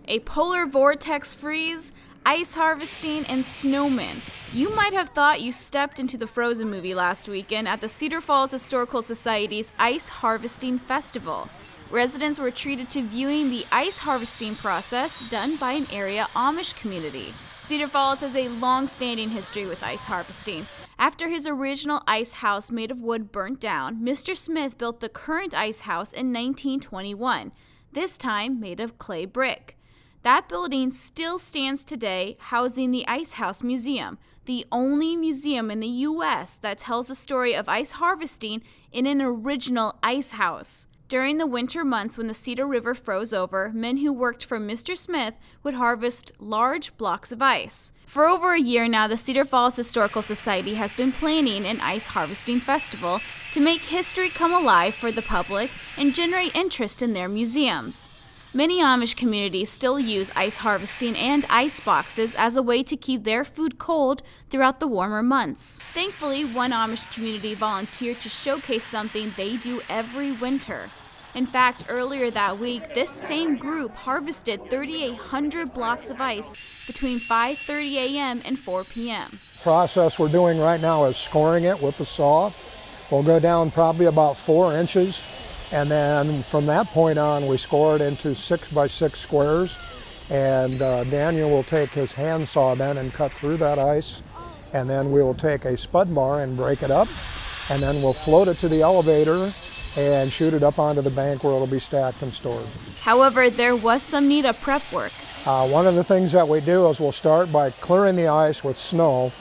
A polar vortex freeze, ice harvesting, and snowmen. You might have thought you stepped into the Frozen movie last weekend at the Cedar Falls Historical Society's Ice Harvesting Festival. Residents were treated to viewing the ice harvesting process done by an area Amish community. Cedar Falls has a long-standing history with ice harvesting. After his original ice house made of wood burnt down, Mr. Smith built the current ice house in 1921, this time made of clay brick. That building still stands today, housing the Ice House Museum, the only museum in the U.S. that tells the story of ice harvesting in an original ice house. During the winter months when the Cedar River froze over, men who worked for Mr. Smith would harvest large blocks of ice. For over a year now, the Cedar Falls Historical Society has been planning an ice harvesting festival to make history come alive for the public and generate interest in their museums. Many Amish communities still use ice harvesting and ice boxes as a way to keep their food cold throughout the warmer months. Thankfully, one Amish community volunteered to showcase something they do every winter. In fact, earlier that week, this same group harvested 3,800 blocks of ice between 5:30 a.m. and 4 p.m. The process we're doing right now is scoring it with the saw. We'll go down probably about 4 inches. And then from that point on, we score it into 6x6 squares. And Daniel will take his hand saw then and cut through that ice. And then we will take a spud bar and break it up. And then we'll float it to the elevator and shoot it up onto the bank where it'll be stacked and stored. However, there was some need of prep work. One of the things that we do is we'll start by clearing the ice with snow.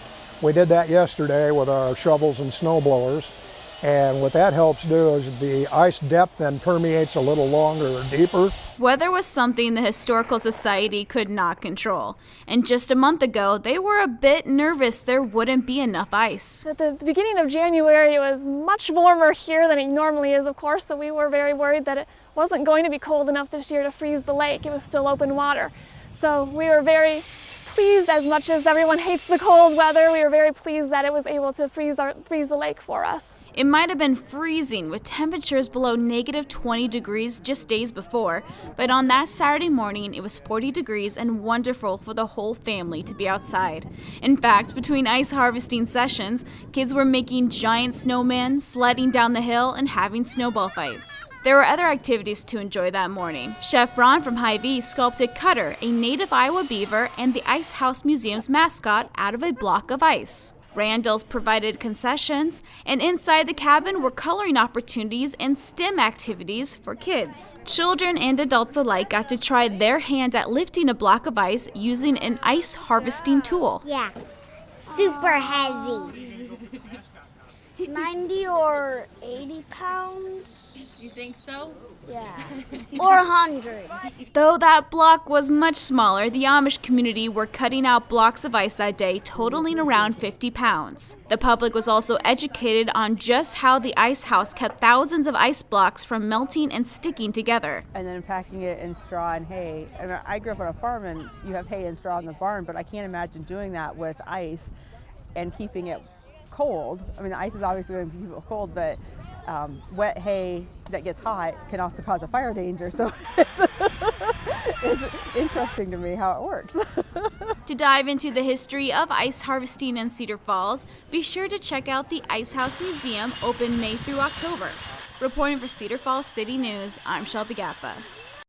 We did that yesterday with our shovels and snow blowers. And what that helps do is the ice depth then permeates a little longer or deeper. Weather was something the Historical Society could not control. And just a month ago, they were a bit nervous there wouldn't be enough ice. At the beginning of January, it was much warmer here than it normally is, of course, so we were very worried that it wasn't going to be cold enough this year to freeze the lake. It was still open water. So we were very pleased, as much as everyone hates the cold weather, we were very pleased that it was able to freeze the lake for us. It might have been freezing with temperatures below -20 degrees just days before, but on that Saturday morning it was 40 degrees and wonderful for the whole family to be outside. In fact, between ice harvesting sessions, kids were making giant snowmen, sledding down the hill, and having snowball fights. There were other activities to enjoy that morning. Chef Ron from Hy-Vee sculpted Cutter, a native Iowa beaver and the Ice House Museum's mascot, out of a block of ice. Randall's provided concessions, and inside the cabin were coloring opportunities and STEM activities for kids. Children and adults alike got to try their hand at lifting a block of ice using an ice harvesting tool. Yeah, super heavy. 90 or 80 pounds. You think so? Yeah, or 100. Though that block was much smaller, the Amish community were cutting out blocks of ice that day, totaling around 50 pounds. The public was also educated on just how the ice house kept thousands of ice blocks from melting and sticking together. And then packing it in straw and hay. And I grew up on a farm and you have hay and straw in the barn, but I can't imagine doing that with ice and keeping it cold. I mean, the ice is obviously going to keep it cold, but wet hay that gets hot can also cause a fire danger, so it's interesting to me how it works. To dive into the history of ice harvesting in Cedar Falls, be sure to check out the Ice House Museum, open May through October. Reporting for Cedar Falls City News, I'm Shelby Gappa.